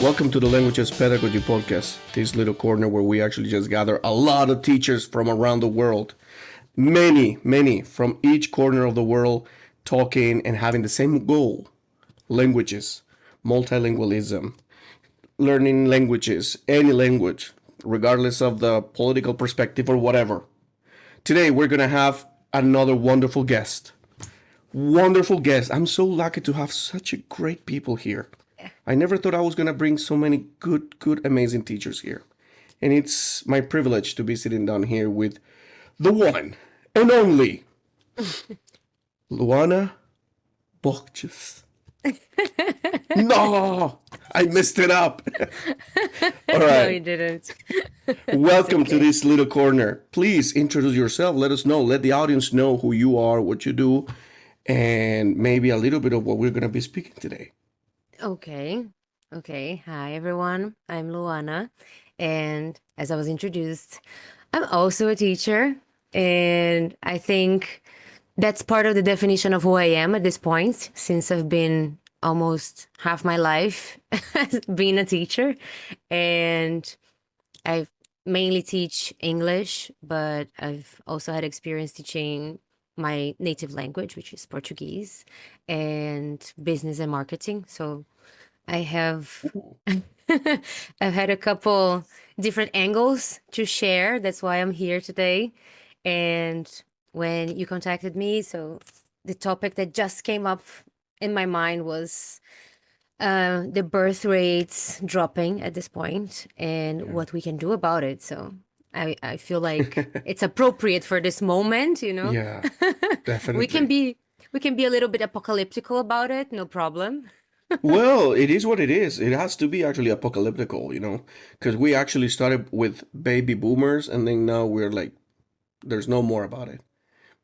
Welcome to the Languages Pedagogy podcast, this little corner where we actually just gather a lot of teachers from around the world. Many from each corner of the world talking and having the same goal. Languages, multilingualism, learning languages, any language, regardless of the political perspective or whatever. Today we're going to have another wonderful guest. I'm so lucky to have such a great people here. I never thought I was going to bring so many good, amazing teachers here. And it's my privilege to be sitting down here with the one and only Luana Borges. No, I messed it up. All right. No, you didn't. Welcome to this little corner. Please introduce yourself. Let us know. Let the audience know who you are, what you do, and maybe a little bit of what we're going to be speaking today. Okay. Hi, everyone. I'm Luana. And as I was introduced, I'm also a teacher. And I think that's part of the definition of who I am at this point, since I've been almost half my life being a teacher. And I mainly teach English, but I've also had experience teaching my native language, which is Portuguese, and business and marketing. So I have I've had a couple different angles to share. That's why I'm here today. And when you contacted me, so the topic that just came up in my mind was the birth rates dropping at this point and what we can do about it. So I feel like it's appropriate for this moment, you know. Yeah, definitely. we can be a little bit apocalyptical about it, no problem. Well, it is what it is. It has to be actually apocalyptical, because we actually started with baby boomers and then now we're like, there's no more about it.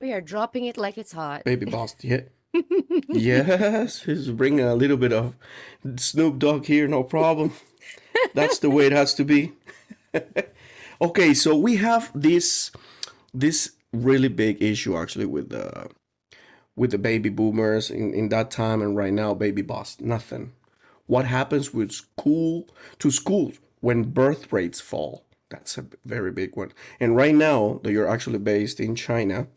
We are dropping it like it's hot. Baby boss, yeah. Yes, just bring a little bit of Snoop Dogg here, no problem. That's the way it has to be. Okay, so we have this really big issue actually with the baby boomers in that time and right now, baby boss, nothing. What happens with schools when birth rates fall? That's a very big one. And right now that you're actually based in China,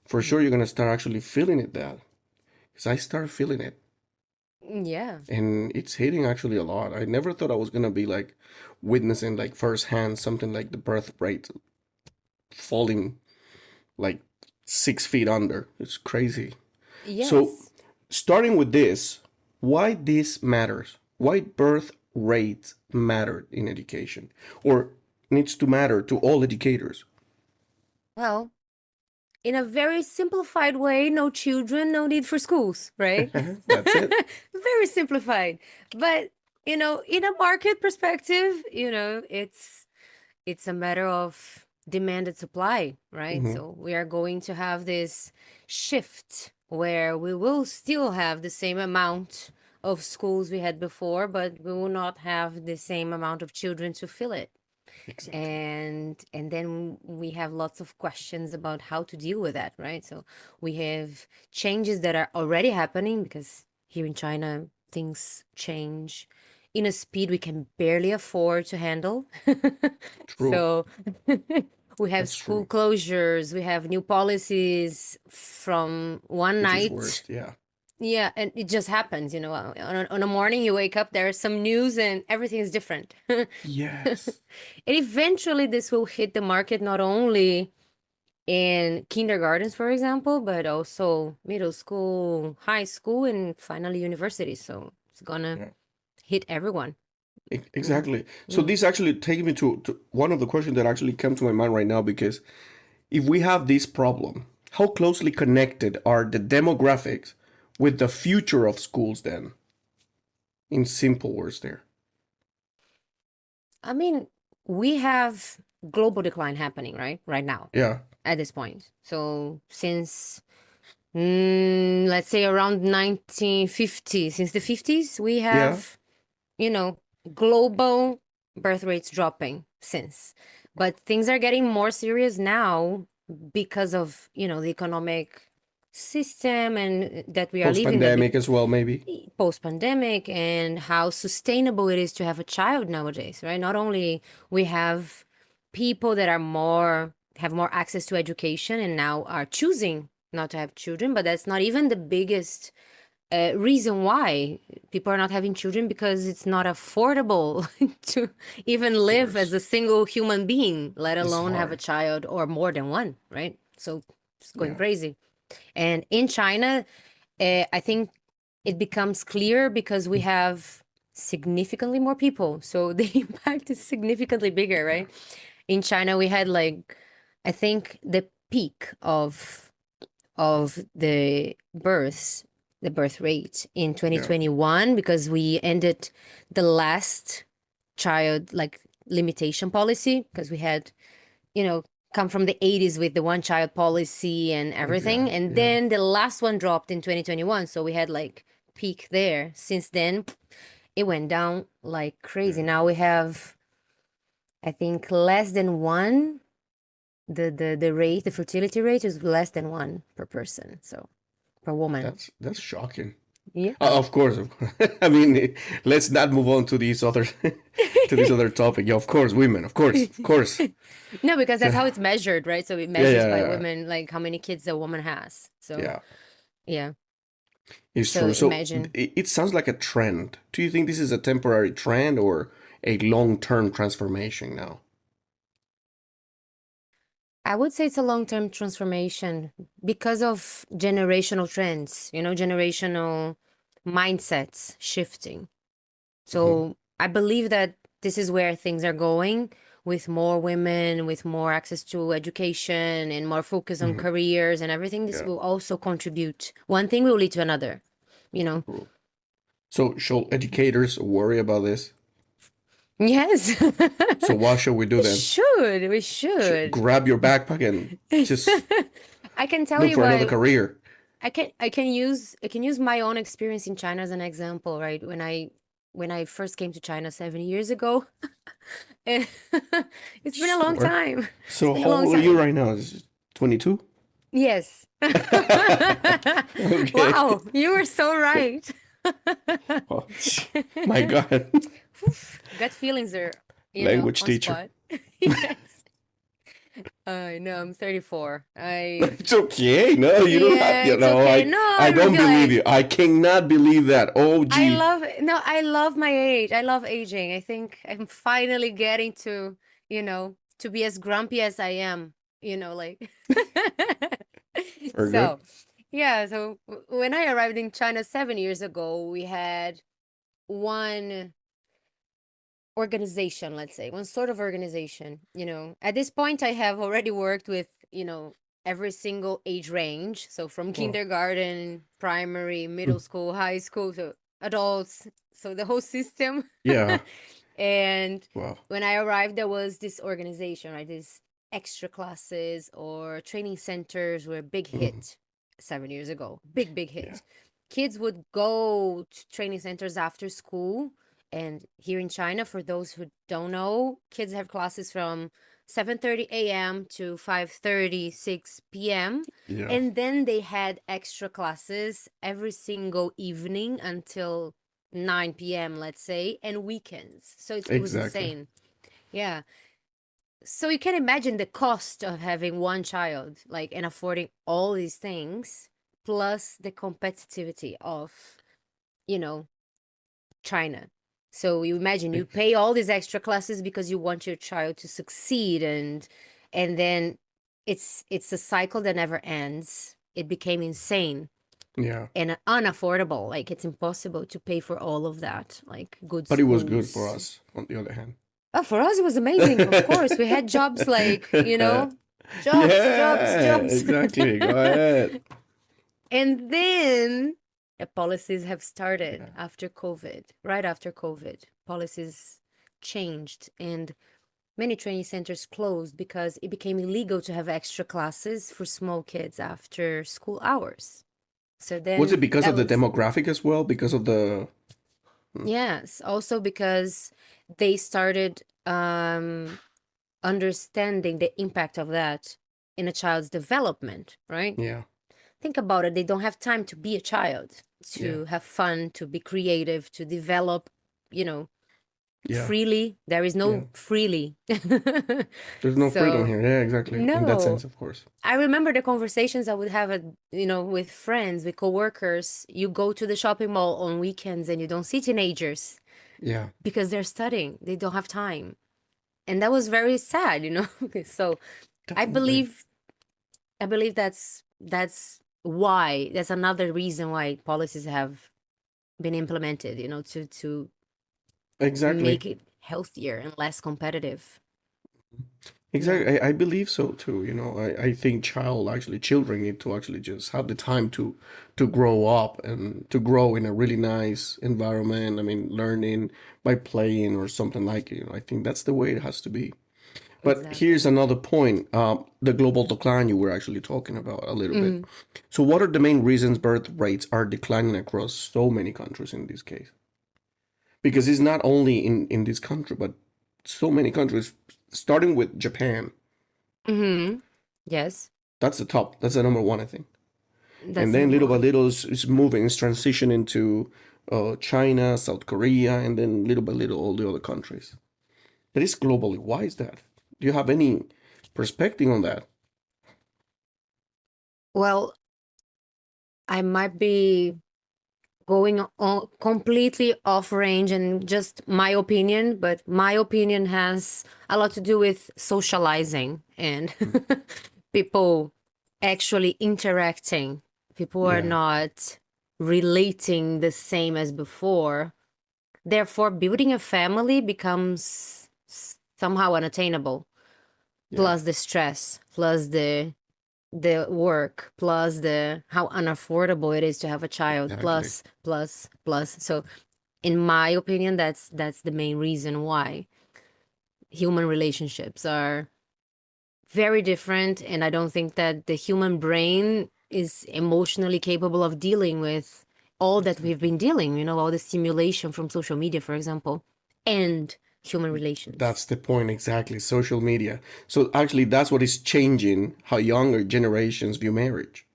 for sure you're gonna start actually feeling it that. Because I start feeling it. Yeah. And it's hitting actually a lot. I never thought I was gonna be like witnessing like firsthand something like the birth rate falling like 6 feet under. It's crazy. Yes. So starting with this, why this matters? Why birth rates matter in education or needs to matter to all educators? Well, in a very simplified way, no children, no need for schools, right? That's it. Very simplified. But, in a market perspective, it's a matter of demand and supply, right? Mhm. So we are going to have this shift where we will still have the same amount of schools we had before, but we will not have the same amount of children to fill it. Exactly. And then we have lots of questions about how to deal with that, right? So we have changes that are already happening because here in China things change in a speed we can barely afford to handle. True. So we have That's school true. closures, we have new policies from one Which is night. worst, yeah. Yeah, and it just happens, on a morning you wake up, there's some news and everything is different. Yes. And eventually this will hit the market not only in kindergartens, for example, but also middle school, high school, and finally university. So it's gonna Yeah. hit everyone. Exactly. So this actually takes me to one of the questions that actually came to my mind right now, because if we have this problem, how closely connected are the demographics with the future of schools then? In simple words there. I mean, we have global decline happening, right now, Yeah. at this point. So since let's say around 1950, since the 50s, we Yeah. have, global birth rates dropping since. But things are getting more serious now because of, the economic system and that we are living. Post-pandemic as well, maybe. post-pandemic and how sustainable it is to have a child nowadays, right? Not only we have people that have more access to education and now are choosing not to have children, but that's not even the biggest reason why people are not having children, because it's not affordable to even Of live as course. a single human being, let It's alone have a hard. child or more than one, right? So it's going Yeah. crazy. And in China, I think it becomes clear because we have significantly more people. So the impact is significantly bigger, Yeah. right? In China, we had like, I think the peak of the birth rate in Yeah. 2021, because we ended the last child like limitation policy, because we had, you know, come from the 80s with the one child policy and Yeah. everything. And Yeah. then the last one dropped in 2021. So we had like peak there. Since then, it went down like crazy. Yeah. Now we have, I think, less than one. The rate, the fertility rate is less than one per person. So per woman. That's shocking. Yeah. Of course, of course. I mean, let's not move on to these other to this other topic. Yeah, of course, women. Of course. No, because So, that's how it's measured, right? So it yeah, measures by yeah, women, like how many kids a woman has. So yeah. yeah. It's So true. So imagine. it sounds like a trend. Do you think this is a temporary trend or a long-term transformation now? I would say it's a long-term transformation because of generational trends, generational mindsets shifting. Hmm. So I believe that this is where things are going, with more women, with more access to education and more focus on Hmm. careers and everything. This Yeah. will also contribute. One thing will lead to another, you know. Cool. So should educators worry about this? Yes. So what should we do We then? should. We should. Grab your backpack and just I can tell look you for another why. career. I can use my own experience in China as an example, right? When I first came to China 7 years ago, and it's been a long Sure. time. It's So been a how long old are you time. right now? 22? Yes. Okay. Wow, you were so right. Oh, my God. Gut feelings are, Language on teacher. spot. Yes. No, I'm 34. It's okay. No, you don't have, Yeah, it's okay. I No, I I don't don't feel believe like you. I cannot believe that. Oh, I gee. love no, I love my age. I love aging. I think I'm finally getting to be as grumpy as I am, like Very good. so yeah, so when I arrived in China 7 years ago, we had one organization, let's say, one sort of organization. At this point, I have already worked with, every single age range. So from Wow. kindergarten, primary, middle Mm. school, high school, so adults, so the whole system. Yeah. And Wow. when I arrived, there was this organization, right? These extra classes or training centers were a big Mm. hit 7 years ago. Big, big Yeah. hit. Kids would go to training centers after school. And here in China, for those who don't know, kids have classes from 7:30 a.m. to 5:30, 6 p.m. Yeah. And then they had extra classes every single evening until 9 p.m., let's say, and weekends. So it was Exactly. insane. Yeah. So you can imagine the cost of having one child, like, and affording all these things, plus the competitivity of, you know, China. So you imagine you pay all these extra classes because you want your child to succeed, and then it's a cycle that never ends. It became insane Yeah. and unaffordable. Like it's impossible to pay for all of that, like good But it was good for schools. us, on the other hand. Oh, for us it was amazing. Of course, we had jobs like, jobs, jobs, Yeah, jobs. exactly. Go ahead. And then the policies have started Yeah. after COVID, right after COVID. Policies changed and many training centers closed because it became illegal to have extra classes for small kids after school hours. So Was it then because that of the was, demographic as well? Because of the. Hmm. yes, also because they started understanding the impact of that in a child's development, right? Yeah. think about it, they don't have time to be a child, Yeah. to have fun, to be creative, to develop, you know, Yeah. freely. There is Yeah. no freely. There's no freedom So, here. Yeah, exactly. In that no. sense, of course. I remember the conversations I would have at, with friends, with coworkers. You go to the shopping mall on weekends and you don't see teenagers Yeah, because they're studying. They don't have time. And that was very sad. So I definitely. believe I believe that's another reason why policies have been implemented, to Exactly. make it healthier and less competitive. Yeah, Exactly. I believe so too. I think children need to actually just have the time to grow up and to grow in a really nice environment. I mean, learning by playing or something like it. I think that's the way it has to be. But here's exactly. another point, the global decline you were actually talking about a little bit. Hmm. So what are the main reasons birth rates are declining across so many countries in this case? Because it's not only in this country, but so many countries, starting with Japan. Hmm. Yes, That's the top. That's the number one, I think. And that's then number little by one. little, it's moving, it's transitioning to China, South Korea, and then little by little, all the other countries. That is globally. Why is that? Do you have any perspective on that? Well, I might be going on completely off range and just my opinion, but my opinion has a lot to do with socializing and Mm. people actually interacting. People are Yeah, not relating the same as before. Therefore, building a family becomes somehow unattainable. yeah, Plus the stress, plus the work, plus the how unaffordable it is to have a child, exactly. plus. So in my opinion, that's the main reason why human relationships are very different, and I don't think that the human brain is emotionally capable of dealing with all that we've Exactly. been dealing, all the stimulation from social media, for example, and human relations. That's the point exactly. Social media. So actually, that's what is changing how younger generations view marriage.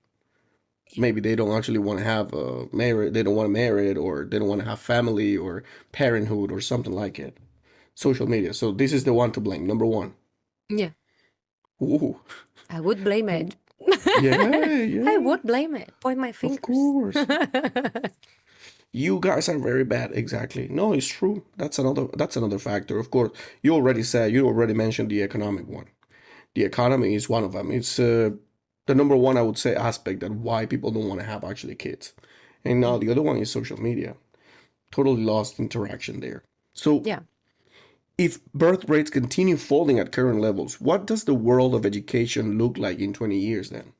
Maybe they don't actually want to have a marriage. They don't want to marry it, or they don't want to have family or parenthood or something like it. Social media. So this is the one to blame. Number one. Yeah, Ooh. I would blame Ooh. it. Yeah, I yeah. would blame it. Point my Of fingers. course. You guys are very bad. Exactly. No, it's true. That's another factor. Of course, you already mentioned the economic one. The economy is one of them. It's the number one, I would say, aspect that why people don't want to have actually kids. And now the Mhm. other one is social media. Totally lost interaction there. So Yeah. if birth rates continue falling at current levels, what does the world of education look like in 20 years then?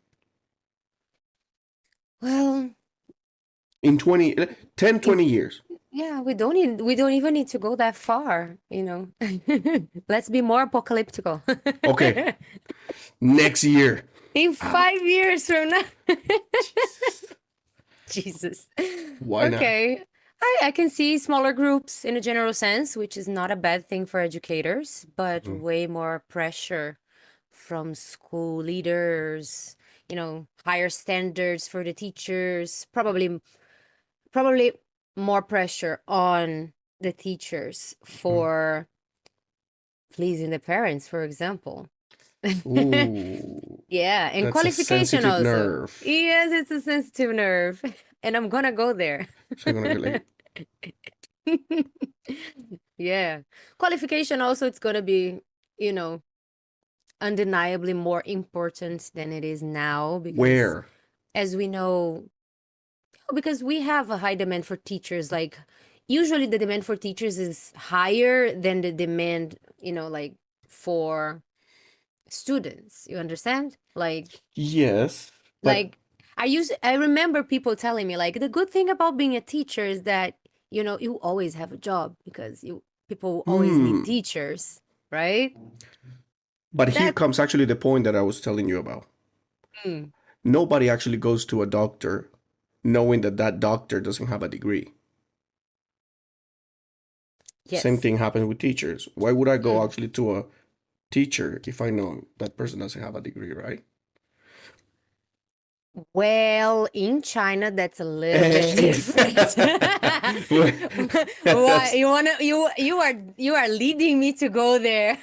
Well, In 10, in 20 years. yeah, we don't even need to go that far. Let's be more apocalyptical. Okay, next year. In Ah, 5 years from now. Jesus. Jesus. Why not? Okay. I can see smaller groups in a general sense, which is not a bad thing for educators, but Mhm. way more pressure from school leaders, higher standards for the teachers, probably more pressure on the teachers Mhm. for pleasing the parents, for example. Ooh, Yeah, and that's a qualification sensitive also. nerve. Yes, it's a sensitive nerve, and I'm gonna go there. So you're gonna get like, Yeah. Qualification also, it's gonna be, you know, undeniably more important than it is now because where? as we know, because we have a high demand for teachers, like usually the demand for teachers is higher than the demand, like for students. You understand? Yes, but Like I remember people telling me like the good thing about being a teacher is that you always have a job because you people always need hmm. teachers, right? But here That comes actually the point that I was telling you about. mm, Nobody actually goes to a doctor knowing that that doctor doesn't have a degree. Same yes. thing happens with teachers. Why would I go Mm. actually to a teacher if I know that person doesn't have a degree, right? Well, in China, that's a little bit different. Why you wanna you are leading me to go there.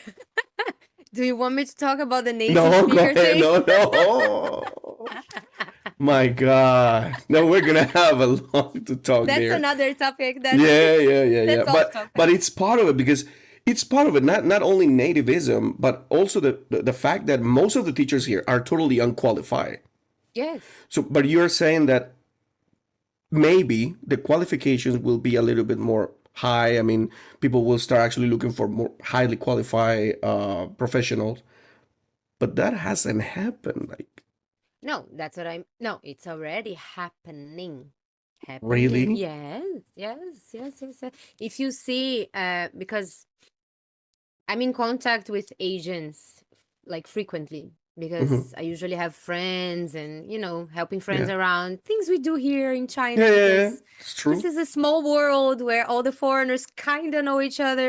Do you want me to talk about the native No, go speaker ahead. thing? No, no. My God. No, we're gonna have a long to talk That's there. another topic. Yeah. That's off But topic. it's part of it because it's part of it. Not only nativism, but also the fact that most of the teachers here are totally unqualified. Yes. So, but you're saying that maybe the qualifications will be a little bit more high. I mean, people will start actually looking for more highly qualified professionals, but that hasn't happened. Like, No, that's what I'm. No, it's already happening. Happening. really? Yes. If you see, because I'm in contact with agents like frequently Hmm. because I usually have friends and, helping friends Yeah. around things we do here in China Yeah. because It's this true. is a small world where all the foreigners kind of know each other.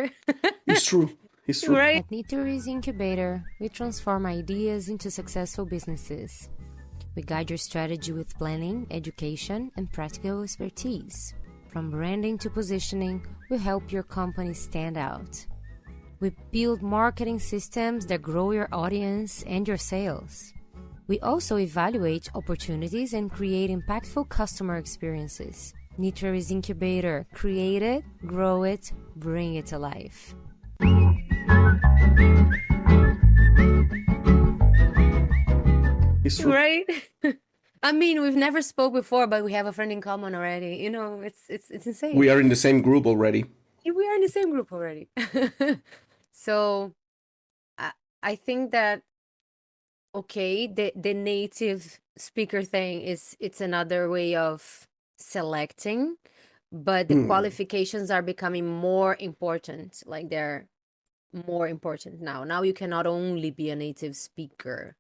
It's true. It's true. Right? At Nitory's Incubator, we transform ideas into successful businesses. We guide your strategy with planning, education, and practical expertise. From branding to positioning, we help your company stand out. We build marketing systems that grow your audience and your sales. We also evaluate opportunities and create impactful customer experiences. Nitory's Incubator. Create it, grow it, bring it to life. It's true. Right? I mean, we've never spoke before, but we have a friend in common already. It's insane. We are in the same group already. We are in the same group already. So I, I think that okay, the native speaker thing it's another way of selecting, but the Hmm. qualifications are becoming more important. Like they're more important now. Now you cannot only be a native speaker.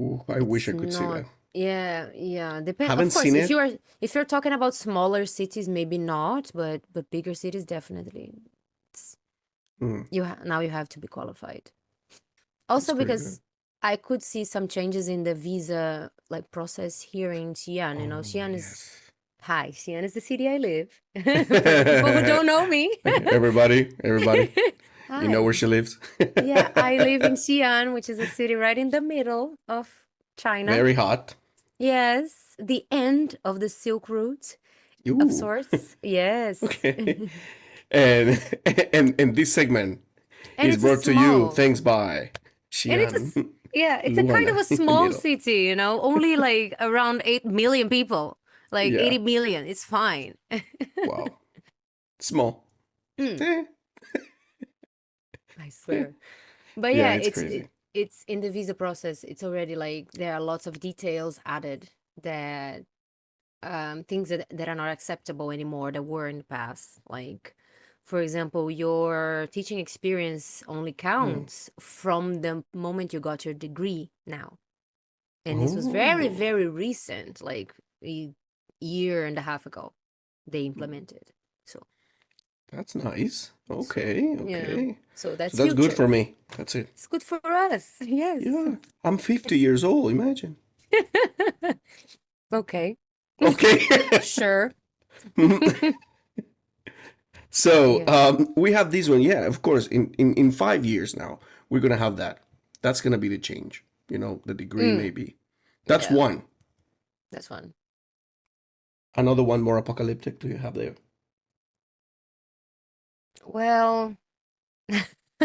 Ooh, I wish It's I could see not that. yeah. Depend Haven't of course, seen it. if you're talking about smaller cities, maybe not, but bigger cities definitely. It's Hmm. now you have to be qualified. That's Also pretty good. because I could see some changes in the visa like process here in Xi'an. Oh, Xi'an is yes. hi, Xi'an is the city I live. For the people who don't know me. Everybody, you know where Hi. she lives. Yeah, I live in Xi'an, which is a city right in the middle of China. Very hot. Yes, the end of the Silk Route of Ooh. sorts. Yes. Okay. And and this segment And is it's a brought to you small, thanks by and Xian yeah, it's a kind of Luana a in the small middle. city, only like around 8 million people, like Yeah. 80 million. It's fine. Wow. Small. Mm, Eh, I swear. But yeah, yeah, it's crazy. it's in the visa process. It's already like there are lots of details added that things that are not acceptable anymore that were in the past. Like, for example, your teaching experience only Hmm. counts from the moment you got your degree now. And this was very, Oh, very recent, like a year and a half ago, they implemented. So, that's nice. so Okay, yeah. okay. So So that's that's good for future. me. That's it. It's good for us. Yes. Yeah, I'm 50 years old. Imagine. Okay. Okay. Sure. So Yeah. we have this one. Yeah, of course. In 5 years now, we're gonna have that. That's gonna be the change. The degree Mm, maybe. That's yeah, one. that's one. Another one more apocalyptic. Do you have there? Well,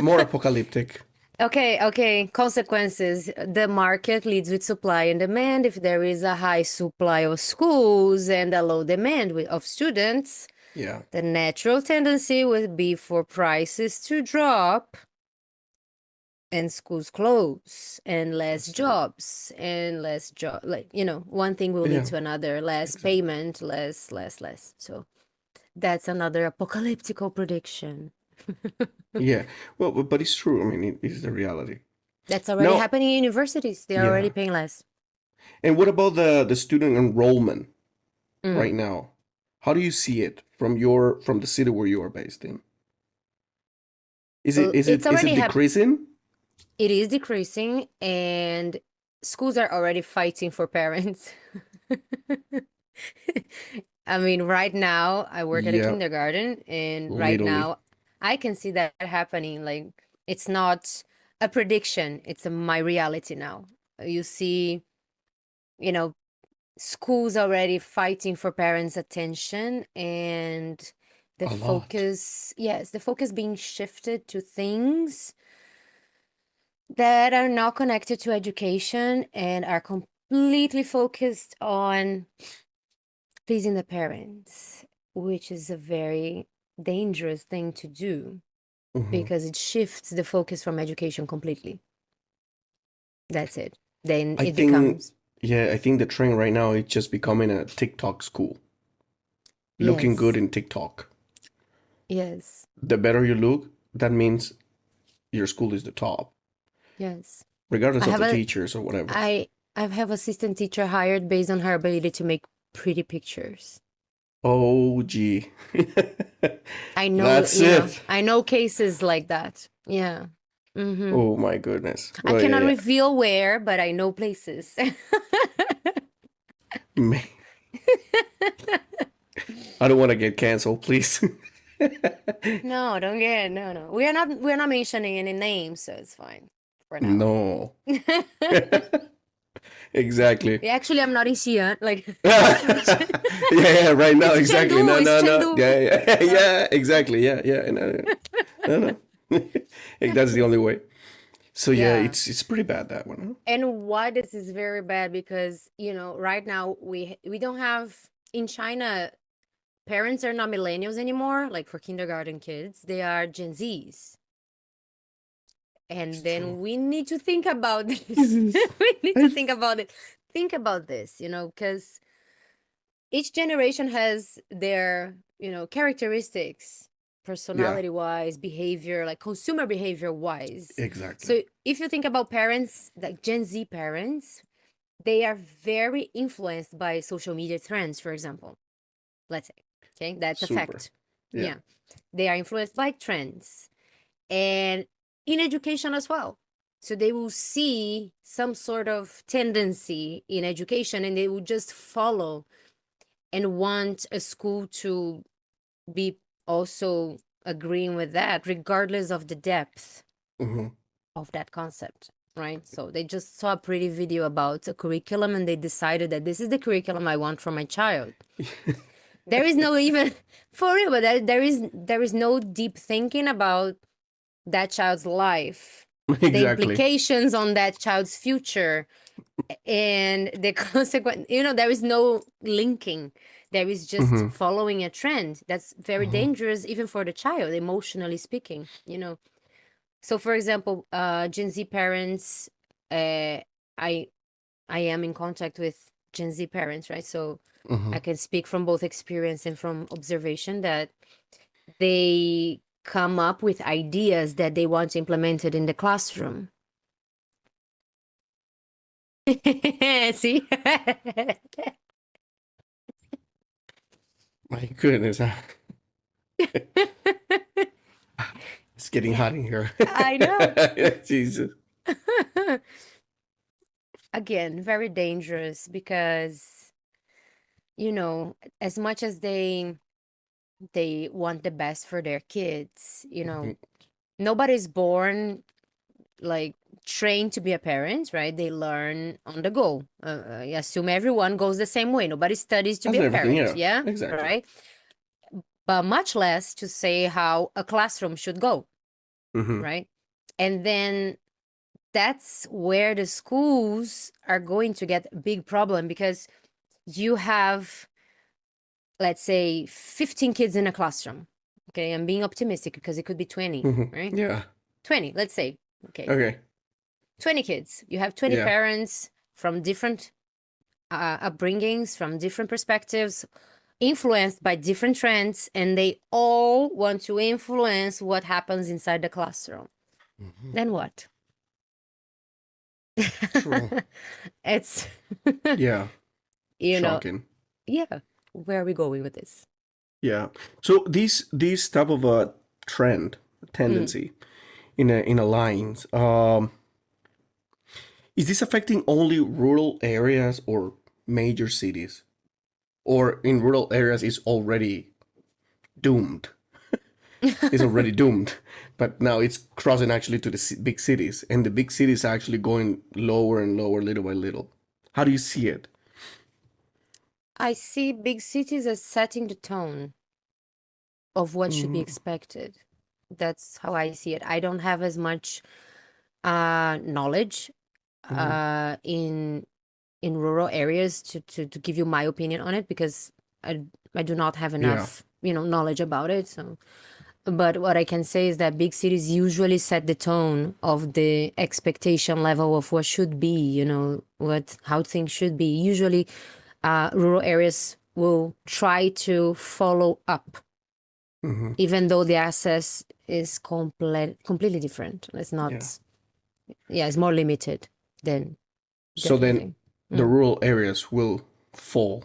More apocalyptic. okay. Consequences. The market leads with supply and demand. If there is a high supply of schools and a low demand of students, Yeah, the natural tendency would be for prices to drop and schools close and less that's true. jobs and less job. Like, one thing will lead Yeah, to another, less exactly. payment, less. So that's another apocalyptic prediction. Yeah. Well, but it's true. I mean, it is the reality. That's already Now, happening in universities. They're already yeah. paying less. And what about the student enrollment right Mm. now? How do you see it from the city where you are based in? Is it is It's it is it already decreasing? it is decreasing, and schools are already fighting for parents. I mean, right now I work at a Yeah, kindergarten, and right literally. now I can see that happening. Like, it's not a prediction, it's my reality now. You see, you know, schools already fighting for parents' attention, and the A lot. focus, yes, the focus being shifted to things that are not connected to education and are completely focused on pleasing the parents, which is a very dangerous thing to do Hmm. because it shifts the focus from education completely. That's it. Then I it think, becomes, yeah, I think the trend right now is just becoming a TikTok school. Looking good yes, in TikTok. yes, The better you look, that means your school is the top, yes. I regardless of have the a, teachers or whatever. I have assistant teacher hired based on her ability to make pretty pictures. Oh, gee. I know, That's it. I know cases like that. Yeah. Mm-hmm. Oh my goodness. I Well, yeah, cannot yeah. reveal where, but I know places. Man, I don't want to get canceled, please. No, don't get no, no. We're not mentioning any names, so it's fine for now. No. Exactly. Actually, I'm not in Xi'an. Like, not to mention. Yeah, yeah, right now, It's exactly. No, Chengdu. It's no, no. Chengdu. Yeah, yeah, Uh, yeah, exactly. Yeah, yeah. No, no, no. Like, that's the only way. So yeah, yeah. it's pretty bad that one, And why this is very bad because, right now we don't have in China, parents are not millennials anymore, like for kindergarten kids, they are Gen Zs. It's And true. then we need to think about this. Jesus. We need to I, think about it. Think about this, because each generation has their, characteristics, yeah, personality wise, behavior, like consumer behavior wise. exactly. So if you think about parents, like Gen Z parents, they are very influenced by social media trends, for example. Let's say, okay, that's a Super. fact. Yeah. Yeah. They are influenced by trends and in education as well. So they will see some sort of tendency in education and they will just follow and want a school to be also agreeing with that, regardless of the depth Hmm. of that concept, right? So they just saw a pretty video about a curriculum and they decided that this is the curriculum I want for my child. There is no even for real, but there is no deep thinking about that child's life, the Exactly. implications on that child's future, and the consequence. There is no linking. There is just Hmm. following a trend. That's very Hmm. dangerous, even for the child, emotionally speaking. So, for example, Gen Z parents, I I am in contact with Gen Z parents, right? So Hmm. I can speak from both experience and from observation that they come up with ideas that they want implemented in the classroom. See? My goodness. It's getting hot in here. I know. Jesus. Again, very dangerous because, as much as they want the best for their kids, Mhm. nobody's born like trained to be a parent, right? They learn on the go. I assume everyone goes the same way. Nobody studies to As be in a everything, parent, yeah. yeah, Exactly. right? But much less to say how a classroom should go, Hmm. right? And then that's where the schools are going to get a big problem because you have, let's say, 15 kids in a classroom. Okay, I'm being optimistic because it could be 20, Hmm. right? Yeah. 20, let's say. Okay, Okay. 20 kids. You have 20 Yeah. parents from different upbringings, from different perspectives, influenced by different trends, and they all want to influence what happens inside the classroom. Hmm. Then what? True. It's, Yeah. you know, Shocking. yeah, where are we going with this? Yeah. So these type of a trend Mm, tendency in a lines, Is this affecting only rural areas or major cities? Or in rural areas is already doomed? Is already doomed, but now it's crossing actually to the big cities, and the big cities are actually going lower and lower little by little. How do you see it? I see big cities as setting the tone of what should be Mm, expected. That's how I see it. I don't have as much knowledge mhm. in rural areas to give you my opinion on it, because I do not have Yeah. enough, knowledge about it. So, but what I can say is that big cities usually set the tone of the expectation level of what should be, how things should be. Usually, rural areas will try to follow up, Hmm. even though the access is completely different. It's Yeah. not, yeah, it's more limited than So then definitely. the Mm, rural areas will fall,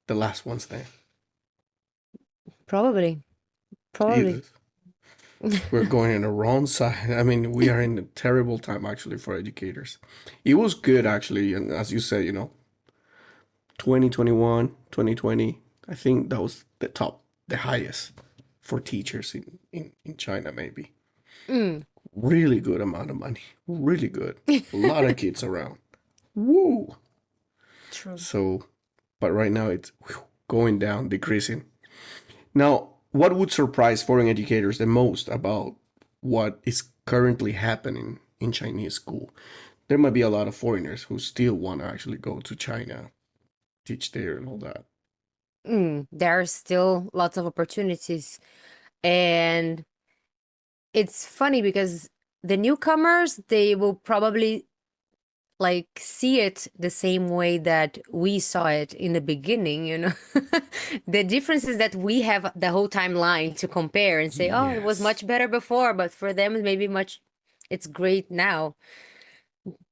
the last ones there. probably, probably. Jesus. We're going in the wrong side. I mean, we are in a terrible time actually for educators. It was good actually, and as you said, 2021, 2020, I think that was the top, the highest for teachers in China, maybe. Mm, Really good amount of money. Really good. A lot of kids around. Woo! true. So, but right now it's going down, decreasing. Now, what would surprise foreign educators the most about what is currently happening in Chinese school? There might be a lot of foreigners who still want to actually go to China, teach there and all that. There are still lots of opportunities. And it's funny because the newcomers, they will probably like see it the same way that we saw it in the beginning. The difference is that we have the whole timeline to compare and say, oh, it was Yes, much better before, but for them, it's great now.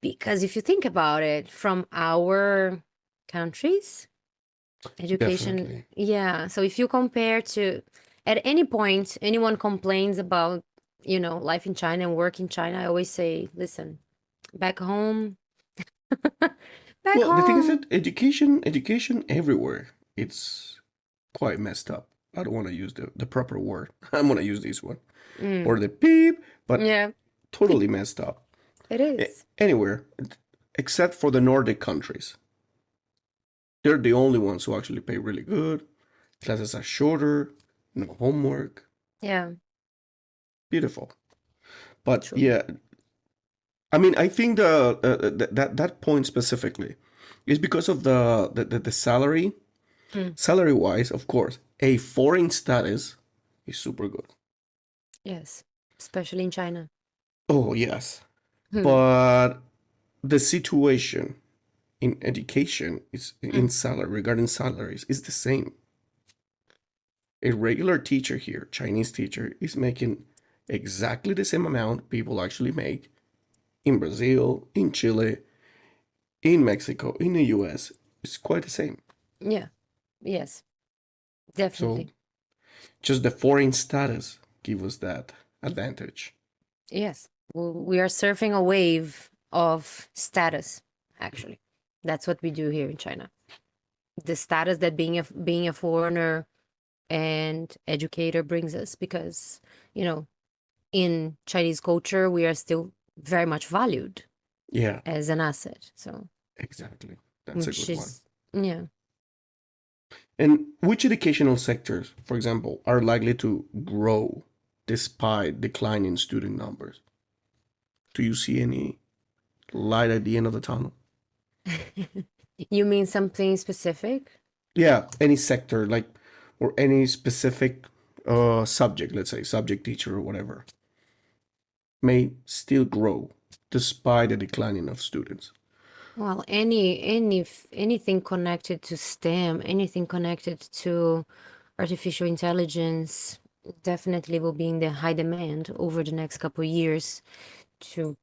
Because if you think about it, from our countries, education, definitely. yeah. So if you compare to, at any point, anyone complains about, life in China and work in China, I always say, listen, back home, back Well, the thing is home. that education everywhere, it's quite messed up. I don't want to use the proper word. I'm gonna use this one Mm, or the beep, but yeah, totally messed up. it is. Anywhere except for the Nordic countries. They're the only ones who actually pay really good. Classes are shorter, no homework. Yeah, Beautiful. But true. yeah, I mean, I think that point specifically is because of the salary. Mm, Salary wise, of course, a foreign status is super good. yes, especially in China. Oh yes, Hmm. but the situation in education is in Mm, salary regarding salaries is the same. A regular teacher here, Chinese teacher, is making exactly the same amount people actually make in Brazil, in Chile, in Mexico, in the US. It's quite the same. yeah, yes, So definitely. just the foreign status give us that advantage. Yes. We are surfing a wave of status, actually. That's what we do here in China. The status that being a foreigner and educator brings us, because, you know, in Chinese culture, we are still very much valued Yeah, as an asset. So, exactly. That's a which good one. is, yeah. And which educational sectors, for example, are likely to grow despite declining student numbers? Do you see any light at the end of the tunnel? You mean something specific? Yeah, any sector, like, or any specific subject, let's say subject teacher or whatever, may still grow despite the declining of students. Well, anything connected to STEM, anything connected to artificial intelligence, definitely will be in the high demand over the next couple of years to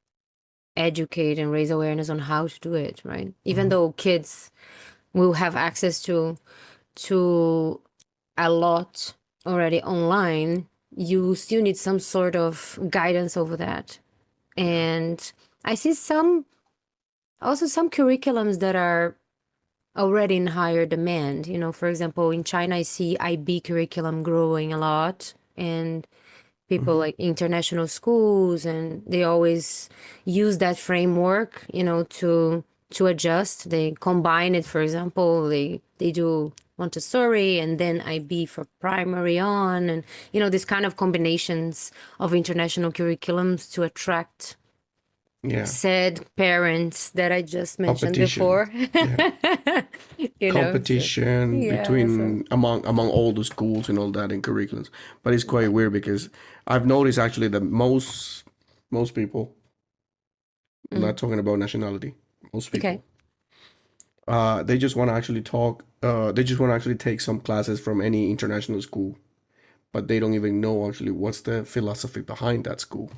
educate and raise awareness on how to do it, right? Even Mhm. though kids will have access to a lot already online, you still need some sort of guidance over that. Yeah. And I see some also some curriculums that are already in higher demand. For example, in China, I see IB curriculum growing a lot, and people Hmm. like international schools, and they always use that framework, to adjust. They combine it. For example, they do Montessori and then IB for primary on, and these kind of combinations of international curriculums to attract Yeah. said parents that I just mentioned Competition. before. Yeah. So Competition yeah, so between among all the schools and all that in curriculums. But it's quite yeah. weird because I've noticed actually that most people, I'm Mm. not talking about nationality, most Okay. people, they just want to actually talk. They just want to actually take some classes from any international school, but they don't even know actually what's the philosophy behind that school.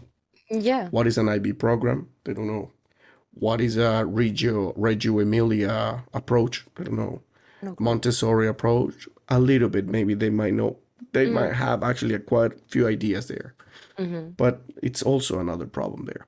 Yeah. What is an IB program? They don't know. What is a Reggio Emilia approach? I don't know. No clue. Montessori approach? A little bit, maybe they might know. They Mm. might have actually quite a few ideas there, Hmm. but it's also another problem there.